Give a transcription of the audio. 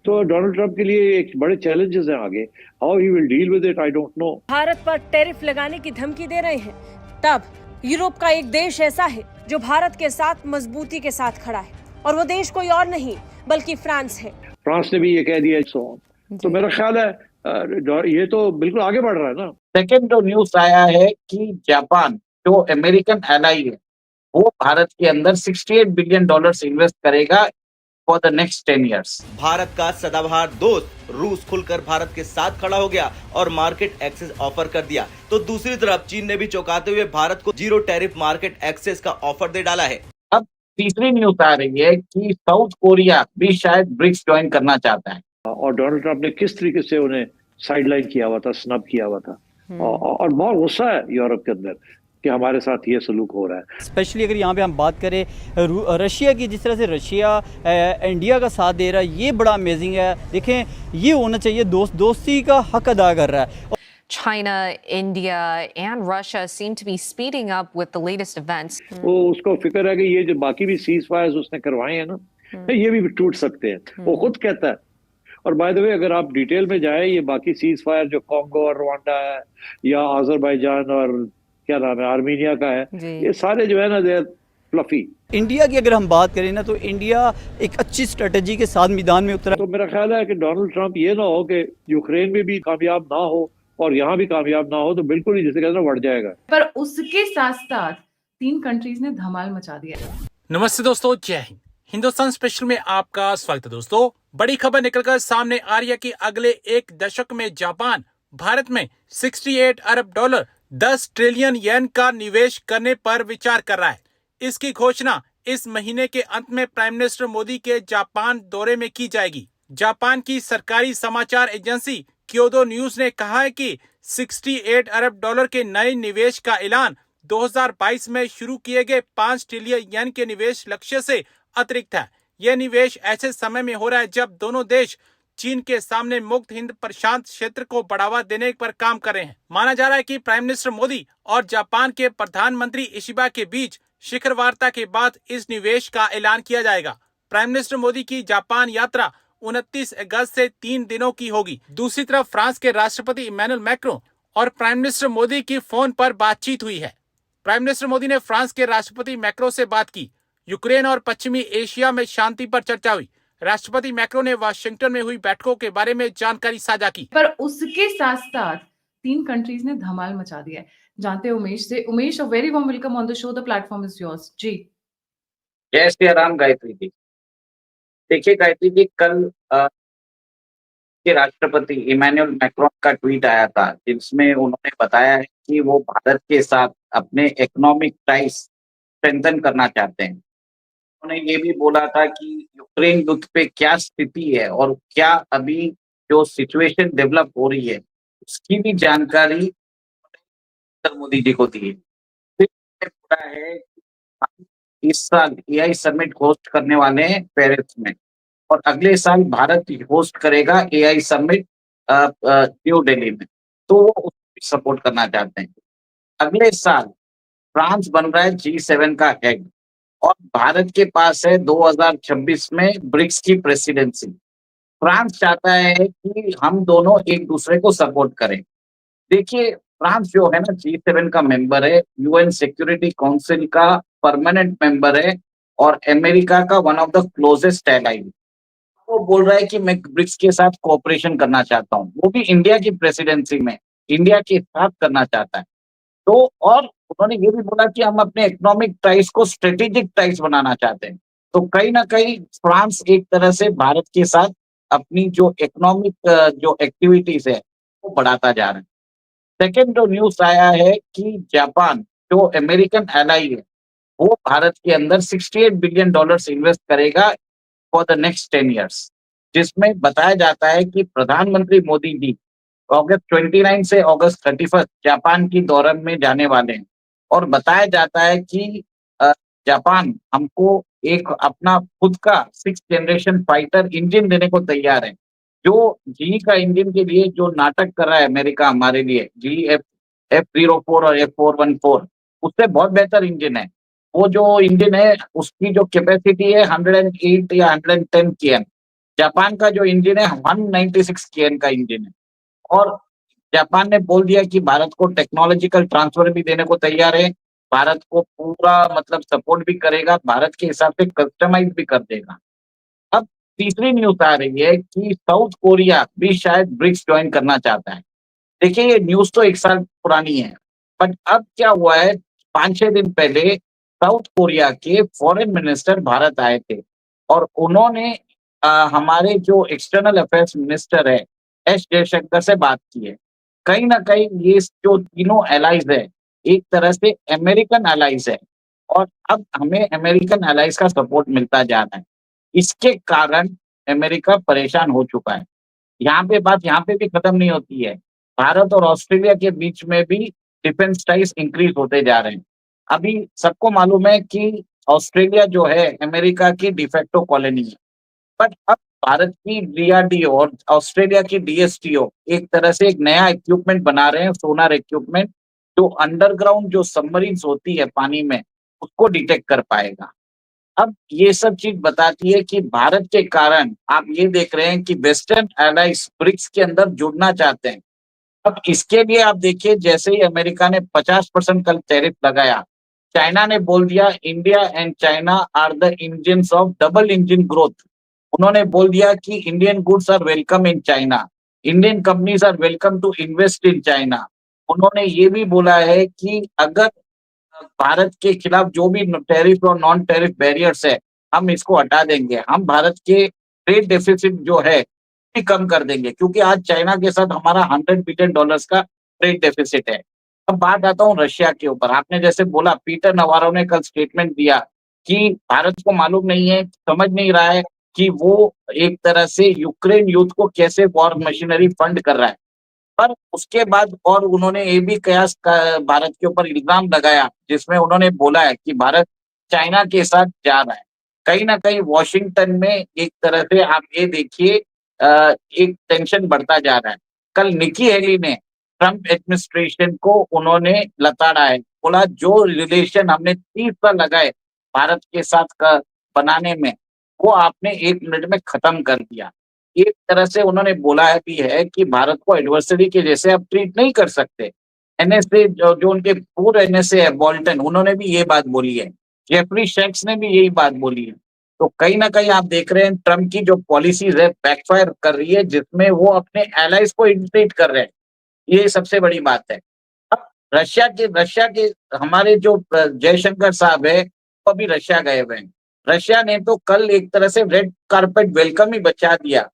तो Donald Trump के लिए एक बड़े चैलेंजेस हैं आगे। How he will deal with it I don't know. Bharat पर टैरिफ लगाने की धमकी दे रहे हैं, तब यूरोप का एक देश ऐसा है जो भारत के साथ मजबूती के साथ खड़ा है, और वो देश कोई और नहीं बल्कि फ्रांस है। फ्रांस ने भी ये कह दिया सो ऑन। तो मेरा ख्याल है ये तो बिल्कुल आगे बढ़ रहा है ना। सेकेंड जो न्यूज आया है कि जापान जो अमेरिकन एलाई है वो भारत के अंदर $68 बिलियन इन्वेस्ट करेगा for the next 10 years। Bharat का सदाबहार दोस्त रूस खुलकर भारत के साथ खड़ा हो गया और मार्केट एक्सेस ऑफर कर दिया, तो दूसरी तरफ चीन ने भी चौंकाते हुए भारत को जीरो टैरिफ मार्केट एक्सेस का ऑफर दे डाला है। अब तीसरी न्यूज आ रही है कि साउथ कोरिया भी शायद ब्रिक्स ज्वाइन करना चाहता है। और डोनाल्ड ट्रंप ने किस तरीके से उन्हें साइडलाइन किया हुआ था, स्नब किया हुआ था। और बहुत गुस्सा है यूरोप के अंदर कि हमारे साथ ये सलूक हो रहा है। स्पेशली अगर यहाँ पे हम बात करें रशिया की, जिस तरह से रशिया इंडिया का साथ दे रहा है, ये बड़ा अमेजिंग है। देखें, ये होना चाहिए, दोस्ती का हक अदा कर रहा है। China, India, and Russia seem to be speeding up with the latest events. वो उसको फिक्र है कि ये जो बाकी भी सीज फायर्स उसने करवाए हैं ना, ये भी टूट सकते हैं। वो खुद कहता है। और बाय द वे अगर आप डिटेल में जाए, ये बाकी सीज फायर जो कॉन्गो और रवांडा है या अजरबैजान और क्या नाम है आर्मीनिया का है, ये सारे जो है ना दे फ्लफी। इंडिया की अगर हम बात करें ना, तो इंडिया एक अच्छी स्ट्रेटेजी के साथ मैदान में उतरा। तो मेरा ख्याल है कि डोनाल्ड ट्रंप ये ना हो कि यूक्रेन में भी कामयाब ना हो और यहाँ भी कामयाब ना हो, तो बिल्कुल ही जिसे कहते हैं बढ़ जाएगा। पर उसके साथ साथ 3 कंट्रीज ने धमाल मचा दिया। नमस्ते दोस्तों, जय हिंद। हिंदुस्तान स्पेशल में आपका स्वागत है। दोस्तों, बड़ी खबर निकलकर सामने आ रही है कि अगले एक दशक में जापान भारत में $68 अरब 10 ट्रिलियन येन का निवेश करने पर विचार कर रहा है। इसकी घोषणा इस महीने के अंत में प्राइम मिनिस्टर मोदी के जापान दौरे में की जाएगी। जापान की सरकारी समाचार एजेंसी क्योदो न्यूज ने कहा है कि $68 अरब के नए निवेश का ऐलान 2022 में शुरू किए गए 5 ट्रिलियन येन के निवेश लक्ष्य से अतिरिक्त है। यह निवेश ऐसे समय में हो रहा है जब दोनों देश चीन के सामने मुक्त हिंद प्रशांत क्षेत्र को बढ़ावा देने पर काम कर रहे हैं। माना जा रहा है कि प्राइम मिनिस्टर मोदी और जापान के प्रधानमंत्री इशिबा के बीच शिखर वार्ता के बाद इस निवेश का ऐलान किया जाएगा। प्राइम मिनिस्टर मोदी की जापान यात्रा 29 अगस्त से 3 दिनों की होगी। दूसरी तरफ फ्रांस के राष्ट्रपति इमैनुअल मैक्रों और प्राइम मिनिस्टर मोदी की फोन पर बातचीत हुई है। प्राइम मिनिस्टर मोदी ने फ्रांस के राष्ट्रपति मैक्रों से बात की। यूक्रेन और पश्चिमी एशिया में शांति पर चर्चा हुई। राष्ट्रपति मैक्रों ने वाशिंगटन में हुई बैठकों के बारे में जानकारी साझा की। पर उसके साथ साथ 3 कंट्रीज ने धमाल मचा दिया है। जानते हैं उमेश से। Umesh, a very warm welcome on the show, the platform is yours. जी जय श्री राम गायत्री जी। देखिए गायत्री जी, कल के राष्ट्रपति इमैनुअल मैक्रोन का ट्वीट आया था जिसमें उन्होंने बताया है कि वो भारत के साथ अपने इकोनॉमिक टाइज स्ट्रेंथन करना चाहते हैं। उन्होंने ये भी बोला था कि यूक्रेन युद्ध पे क्या स्थिति है और क्या अभी जो सिचुएशन डेवलप हो रही है उसकी भी जानकारी नरेंद्र मोदी जी को दी है। फिर बोला है कि इस साल एआई समिट होस्ट करने वाले हैं पेरिस में, और अगले साल भारत होस्ट करेगा एआई समिट न्यू दिल्ली में, तो वो उसको सपोर्ट करना चाहते हैं। अगले साल फ्रांस बन रहा है G7 का हेड और भारत के पास है 2026 में ब्रिक्स की प्रेसिडेंसी। फ्रांस चाहता है कि हम दोनों एक दूसरे को सपोर्ट करें। देखिए, फ्रांस जो है ना G7 का मेंबर है, यूएन सिक्योरिटी काउंसिल का परमानेंट मेंबर है और अमेरिका का one of the closest ally. वो बोल रहा है कि मैं ब्रिक्स के साथ कोऑपरेशन करना चाहता हूँ, वो भी इंडिया की प्रेसिडेंसी में इंडिया के साथ करना चाहता है। तो और उन्होंने ये भी बोला कि हम अपने इकोनॉमिक टाइज को स्ट्रेटेजिक टाइज बनाना चाहते हैं। तो कहीं ना कहीं फ्रांस एक तरह से भारत के साथ अपनी जो इकोनॉमिक जो एक्टिविटीज है वो बढ़ाता जा रहा है। सेकेंड जो न्यूज आया है कि जापान जो अमेरिकन एलाई है वो भारत के अंदर $68 बिलियन इन्वेस्ट करेगा फॉर द नेक्स्ट 10 years, जिसमें बताया जाता है कि प्रधानमंत्री मोदी जी अगस्त 29 से अगस्त 31 जापान की दौरे में जाने वाले हैं। और बताया जाता है कि जापान हमको एक अपना खुद का 6th जनरेशन फाइटर इंजन देने को तैयार है, जो जी का इंजन के लिए जो नाटक कर रहा है अमेरिका हमारे लिए, जी F-04 और F-414, उससे बहुत बेहतर इंजन है। वो जो इंजन है उसकी जो कैपेसिटी है 108 या 110 kN, जापान का जो इंजन है 196 केएन का इंजन है, और जापान ने बोल दिया कि भारत को टेक्नोलॉजिकल ट्रांसफर भी देने को तैयार है, भारत को पूरा मतलब सपोर्ट भी करेगा, भारत के हिसाब से कस्टमाइज भी कर देगा। अब तीसरी न्यूज़ आ रही है कि साउथ कोरिया भी शायद ब्रिक्स ज्वाइन करना चाहता है। देखिए, ये न्यूज़ तो 1 साल पुरानी है, बट अब क्या हुआ है, 5-6 दिन पहले साउथ कोरिया के फॉरेन मिनिस्टर भारत आए थे और उन्होंने हमारे जो एक्सटर्नल अफेयर्स मिनिस्टर है, एस जयशंकर से बात की है। कहीं न कहीं ये जो तीनों एलाइज़ है, एक तरह से अमेरिकन एलाइज़ है और अब हमें अमेरिकन एलाइज़ का सपोर्ट मिलता जा रहा है। इसके कारण अमेरिका परेशान हो चुका है। बात यहाँ पे भी खत्म नहीं होती है। भारत और ऑस्ट्रेलिया के बीच में भी डिफेंस टाइज इंक्रीज होते जा रहे हैं। अभी सबको मालूम है कि ऑस्ट्रेलिया जो है अमेरिका की डिफेक्टो कॉलोनी है, बट अब भारत की डीआरडीओ और ऑस्ट्रेलिया की डीएसटीओ एक तरह से एक नया इक्विपमेंट बना रहे हैं, सोनार इक्विपमेंट, जो अंडरग्राउंड जो सबमरीन्स होती है पानी में, उसको डिटेक्ट कर पाएगा। अब ये सब चीज बताती है कि भारत के कारण आप ये देख रहे हैं कि वेस्टर्न एलाइज ब्रिक्स के अंदर जुड़ना चाहते हैं। अब इसके लिए आप देखिए, जैसे ही अमेरिका ने 50% कल टैरिफ लगाया, चाइना ने बोल दिया India and China are the engines of double engine growth. उन्होंने बोल दिया कि Indian goods are welcome in China, Indian companies are welcome to invest in China. उन्होंने ये भी बोला है कि अगर भारत के खिलाफ जो भी टैरिफ और नॉन टैरिफ बैरियर्स है, हम इसको हटा देंगे। हम भारत के ट्रेड डेफिसिट जो है भी कम कर देंगे, क्योंकि आज चाइना के साथ हमारा $100 बिलियन का ट्रेड डेफिसिट है। अब बात आता हूँ रशिया के ऊपर। आपने जैसे बोला, पीटर नवारो ने कल स्टेटमेंट दिया कि भारत को मालूम नहीं है, समझ नहीं रहा है कि वो एक तरह से यूक्रेन युद्ध को कैसे वॉर मशीनरी फंड कर रहा है। पर उसके बाद और उन्होंने ये भी कयास भारत के ऊपर इल्जाम लगाया, जिसमें उन्होंने बोला है कि भारत चाइना के साथ जा रहा है। कहीं न कहीं वॉशिंगटन में एक तरह से आप ये देखिए एक टेंशन बढ़ता जा रहा है। कल निकी हेली ने ट्रम्प एडमिनिस्ट्रेशन को उन्होंने लताड़ा है, बोला जो रिलेशन हमने 30 साल लगाए भारत के साथ बनाने में, वो आपने 1 मिनट में खत्म कर दिया। एक तरह से उन्होंने बोला है भी है कि भारत को एडवर्सरी के जैसे आप ट्रीट नहीं कर सकते। एनएसए जो उनके पूर्व एनएसए है बोल्टन, उन्होंने भी ये बात बोली है। जेफरी शेक्स ने भी यही बात बोली है। तो कहीं न कहीं आप देख रहे हैं ट्रम्प की जो पॉलिसीज़ है बैकफायर कर रही है, जिसमें वो अपने एलाइज़ को इरिटेट कर रहे हैं। ये सबसे बड़ी बात है। अब रशिया के हमारे जो जयशंकर साहब है, वो अभी रशिया गए हुए हैं। रशिया ने तो कल एक तरह से रेड कार्पेट वेलकम ही बचा दिया